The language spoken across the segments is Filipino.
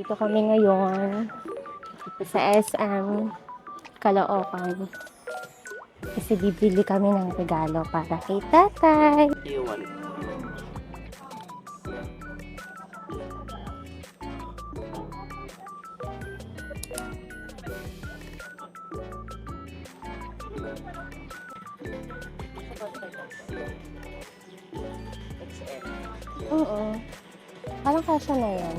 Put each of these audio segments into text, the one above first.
Dito kami ngayon sa SM Caloocan. Kasi bibili kami ng regalo para kay tatay. Oo. Parang kasya na yan.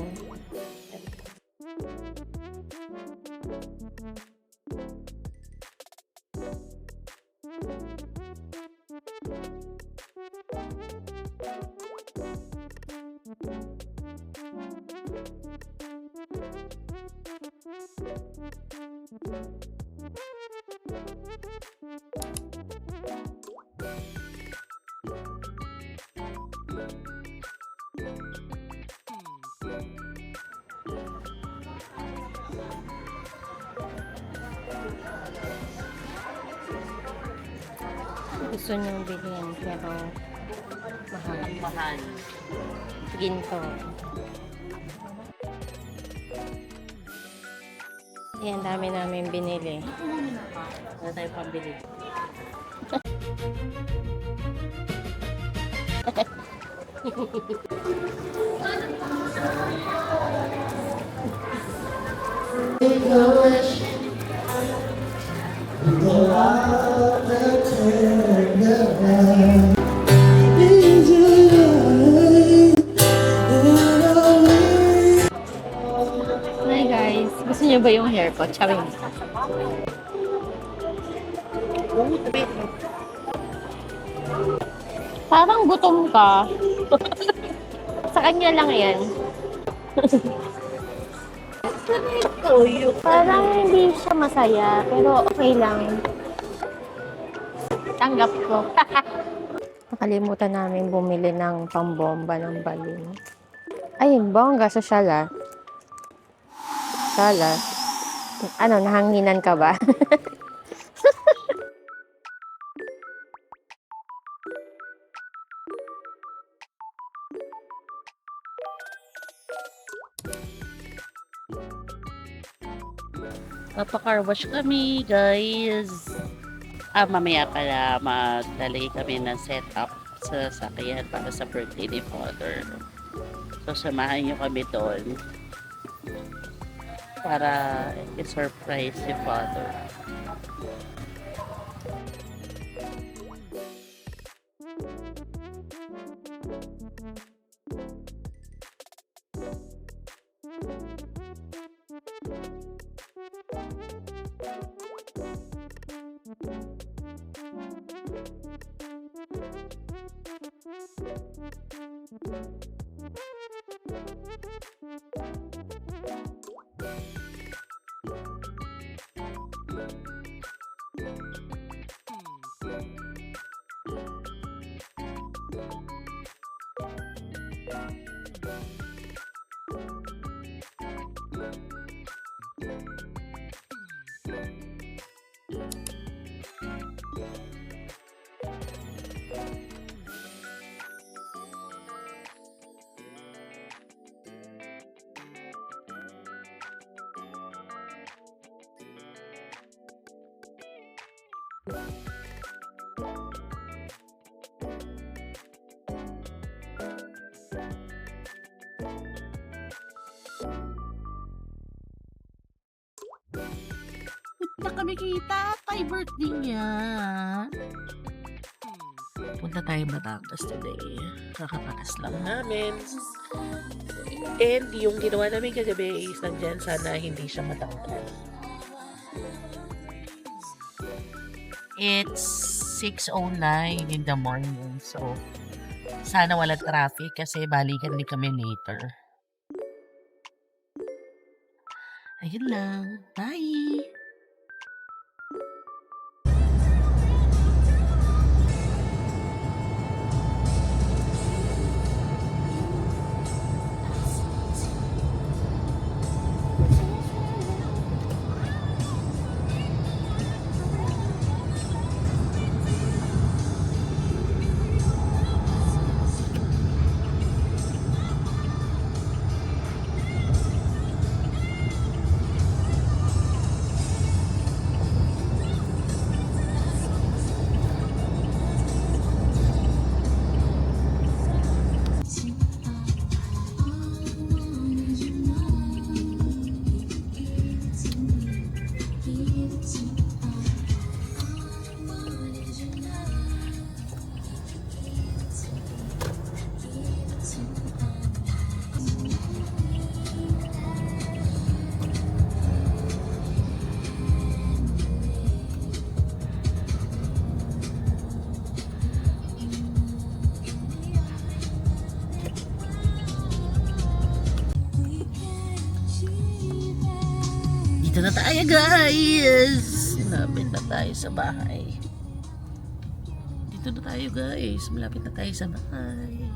Gusto niyong bilhin pero mahal. Mahal. Ginto. Ayan, dami namin binili. Wala tayo pambili. Hi guys, gusto niyo ba yung hair ko? Charing. Parang gutom ka. Sa kanya lang yan. Parang hindi siya masaya, pero okay lang. Tanggap ko. Nakalimutan namin bumili ng pambomba ng balon. Ay, bongga, sosyal ah. Sosyal ah. Ano, nahanginan ka ba? Papa-car wash kami, guys. Mamaya pala maglalagay kami ng setup sa sasakyan para sa birthday ni Father. So, samahan nyo kami doon para i-surprise si Father. Punta kami kita kay birthday niya. Punta tayo Batangas today. Kakapakas lang namin. And yung ginawa namin kagabi is nandyan, sana hindi siya matanggal. It's 6:09 in the morning. So, sana wala traffic kasi balikan din kami later. Ayun lang. Bye! Dito na tayo, guys. Malapit na tayo sa bahay. Dito na tayo, guys. Malapit na tayo sa bahay.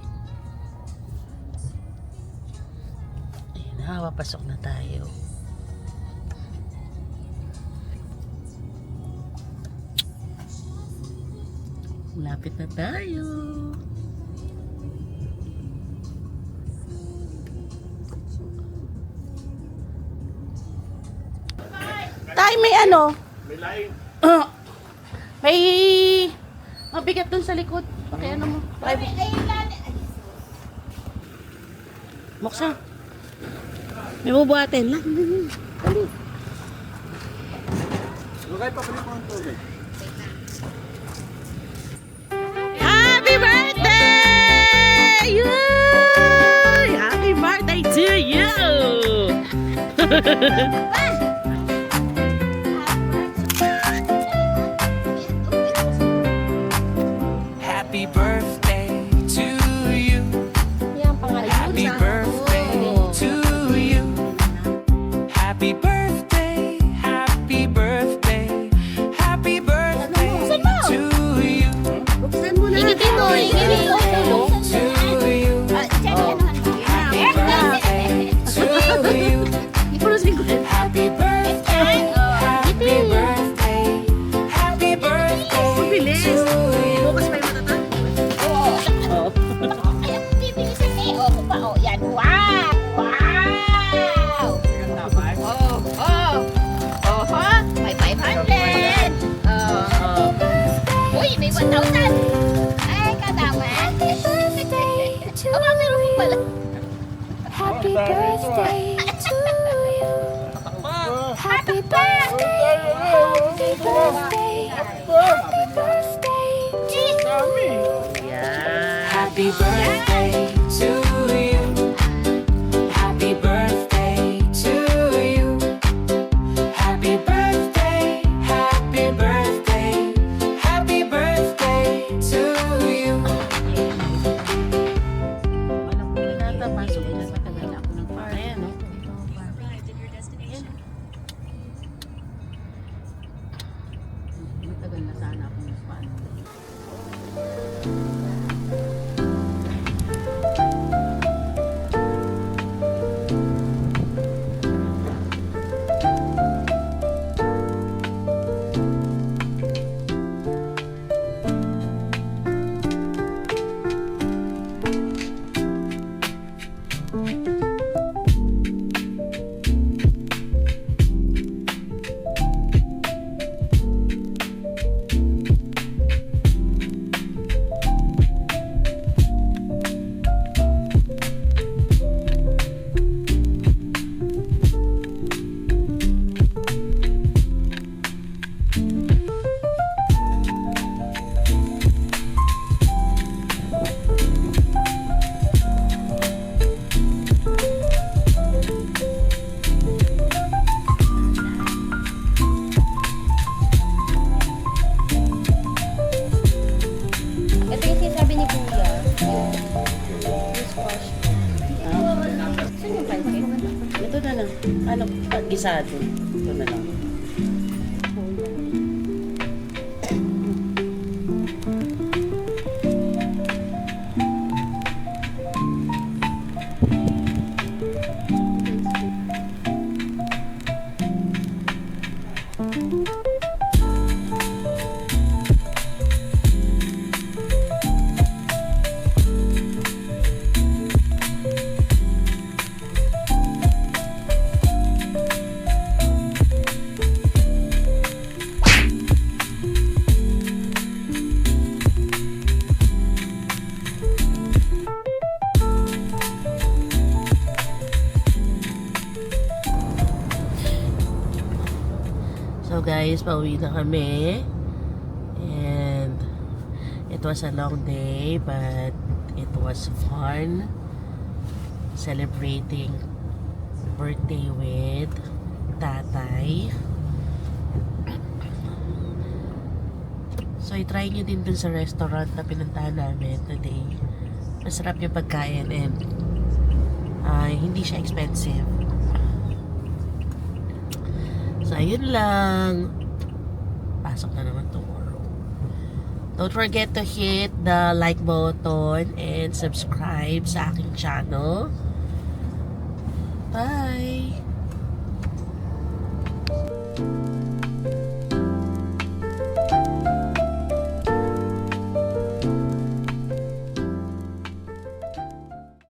Ayun na, papasok na tayo. Malapit na tayo. Tay, may ano? May line. May mabigat dun sa likod. Paki ano mo? Buksan. May bubuhatin lang. Dali. Lugay pa pala ng tubig. Happy birthday! Yay! Happy birthday to you! Happy birthday to you. Yan, pangalan. Happy birthday to you. Happy birthday. Happy birthday. Happy birthday to you. Buksan mo na. Ingitin mo, ingitin mo. To you. Happy birthday to you. Ipurusin ko. Happy birthday. Happy birthday. Happy birthday Bilis. to you. Bukas pa yung matatag. Oo. Oo. Ayaw mo bibilisan eh. O, pa, o, yan. Wow! Wow! Oh, oh. Oh, ha? May 500. Oh. Uy, may 1,000. Ay, kadama. Oh, meron mo pala. Happy birthday to you. Happy birthday. Happy birthday. Happy birthday to you. Yan. Happy birthday to you. Happy birthday to you. Happy birthday. Happy birthday. Happy birthday to you. Alam ko na nata, pasok na sa tagal ako ng party, no? Matagal na sana ako ng party. Ito yung sinasabi ni Kuya. Yung squash. Saan yung pancake? Ito na lang. Ano, gisado. Ito na lang. So guys, pauwi na kami. And it was a long day, but it was fun celebrating birthday with tatay. So i-try nyo din dun sa restaurant na pinuntahan namin today. Masarap yung pagkain and hindi siya expensive. So, ayun lang. Pasok na naman tomorrow. Don't forget to hit the like button and subscribe sa aking channel. Bye!